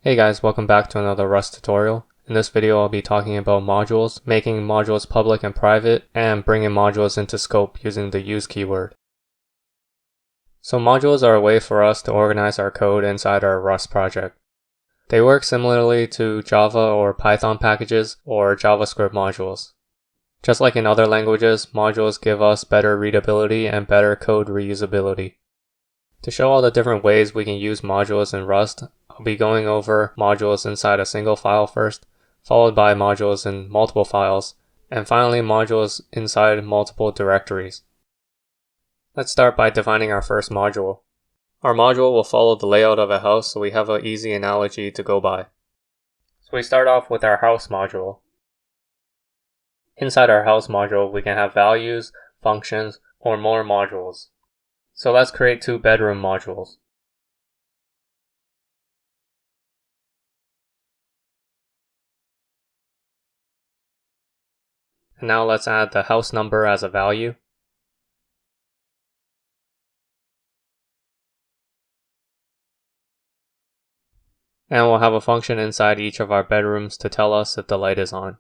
Hey guys, welcome back to another Rust tutorial. In this video I'll be talking about modules, making modules public and private, and bringing modules into scope using the use keyword. So modules are a way for us to organize our code inside our Rust project. They work similarly to Java or Python packages or JavaScript modules. Just like in other languages, modules give us better readability and better code reusability. To show all the different ways we can use modules in Rust, I'll be going over modules inside a single file first, followed by modules in multiple files, and finally modules inside multiple directories. Let's start by defining our first module. Our module will follow the layout of a house, so we have an easy analogy to go by. So we start off with our house module. Inside our house module, we can have values, functions, or more modules. So let's create two bedroom modules. And now let's add the house number as a value. And we'll have a function inside each of our bedrooms to tell us if the light is on.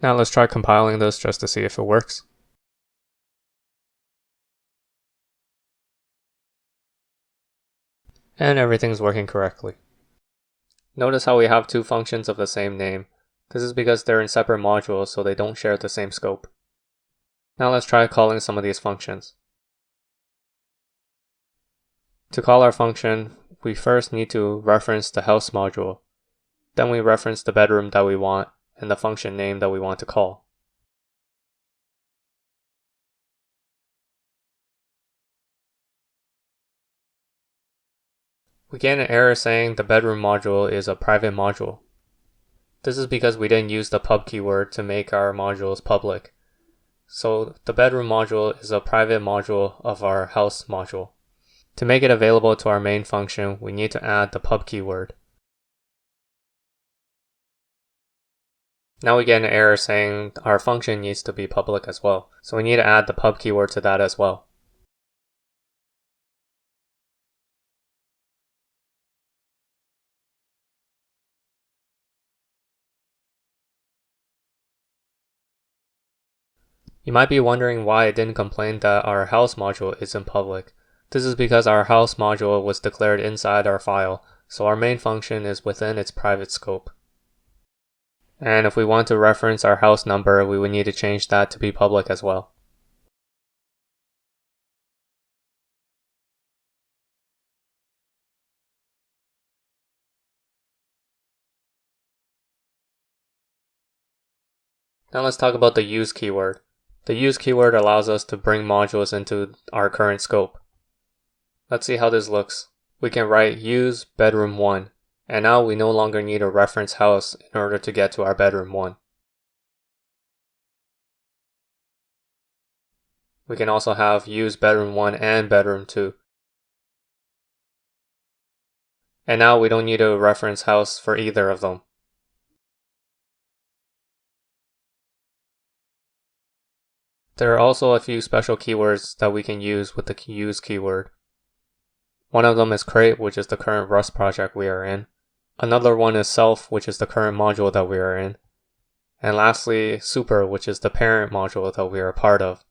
Now let's try compiling this just to see if it works. And everything's working correctly. Notice how we have two functions of the same name. This is because they're in separate modules, so they don't share the same scope. Now let's try calling some of these functions. To call our function, we first need to reference the house module. Then we reference the bedroom that we want and the function name that we want to call. We get an error saying the bedroom module is a private module. This is because we didn't use the pub keyword to make our modules public. So the bedroom module is a private module of our house module. To make it available to our main function, we need to add the pub keyword. Now we get an error saying our function needs to be public as well. So we need to add the pub keyword to that as well. You might be wondering why it didn't complain that our house module isn't public. This is because our house module was declared inside our file, so our main function is within its private scope. And if we want to reference our house number, we would need to change that to be public as well. Now let's talk about the use keyword. The use keyword allows us to bring modules into our current scope. Let's see how this looks. We can write use bedroom 1, and now we no longer need a reference house in order to get to our bedroom 1. We can also have use bedroom 1 and bedroom 2. And now we don't need a reference house for either of them. There are also a few special keywords that we can use with the use keyword. One of them is crate, which is the current Rust project we are in. Another one is self, which is the current module that we are in. And lastly, super, which is the parent module that we are a part of.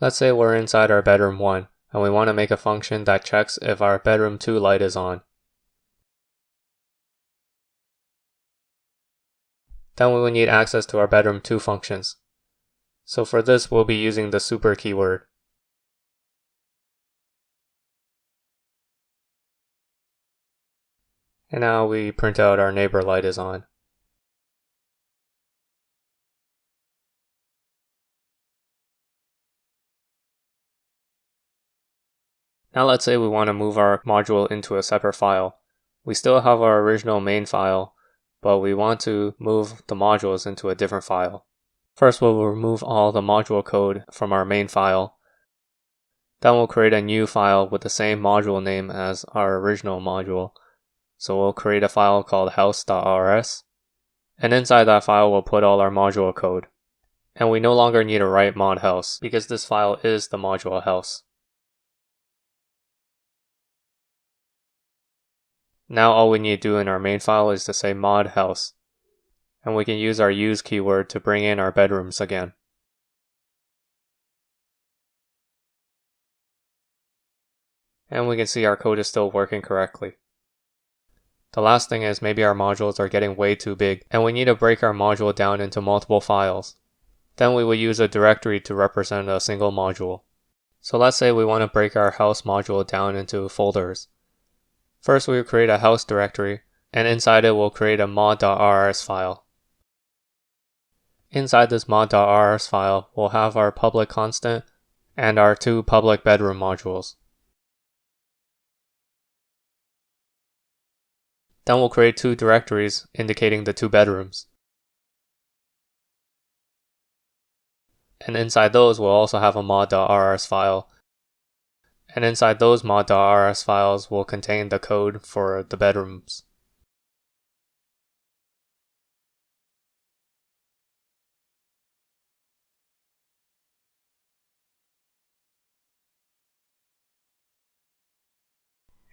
Let's say we're inside our bedroom 1, and we want to make a function that checks if our bedroom 2 light is on. Then we will need access to our bedroom 2 functions. So for this, we'll be using the super keyword. And now we print out our neighbor light is on. Now let's say we want to move our module into a separate file. We still have our original main file, but we want to move the modules into a different file. First, we'll remove all the module code from our main file. Then we'll create a new file with the same module name as our original module. So we'll create a file called house.rs. And inside that file we'll put all our module code. And we no longer need to write mod house because this file is the module house. Now all we need to do in our main file is to say mod house. And we can use our use keyword to bring in our bedrooms again. And we can see our code is still working correctly. The last thing is maybe our modules are getting way too big and we need to break our module down into multiple files. Then we will use a directory to represent a single module. So let's say we want to break our house module down into folders. First we will create a house directory, and inside it we'll create a mod.rs file. Inside this mod.rs file we'll have our public constant and our 2 public bedroom modules. Then we'll create 2 directories indicating the 2 bedrooms. And inside those we'll also have a mod.rs file. And inside those mod.rs files will contain the code for the bedrooms.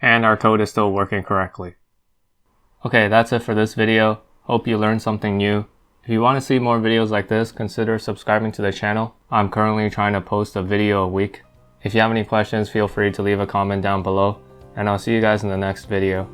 And our code is still working correctly. Okay, that's it for this video. Hope you learned something new. If you want to see more videos like this, consider subscribing to the channel. I'm currently trying to post a video a week. If you have any questions, feel free to leave a comment down below, and I'll see you guys in the next video.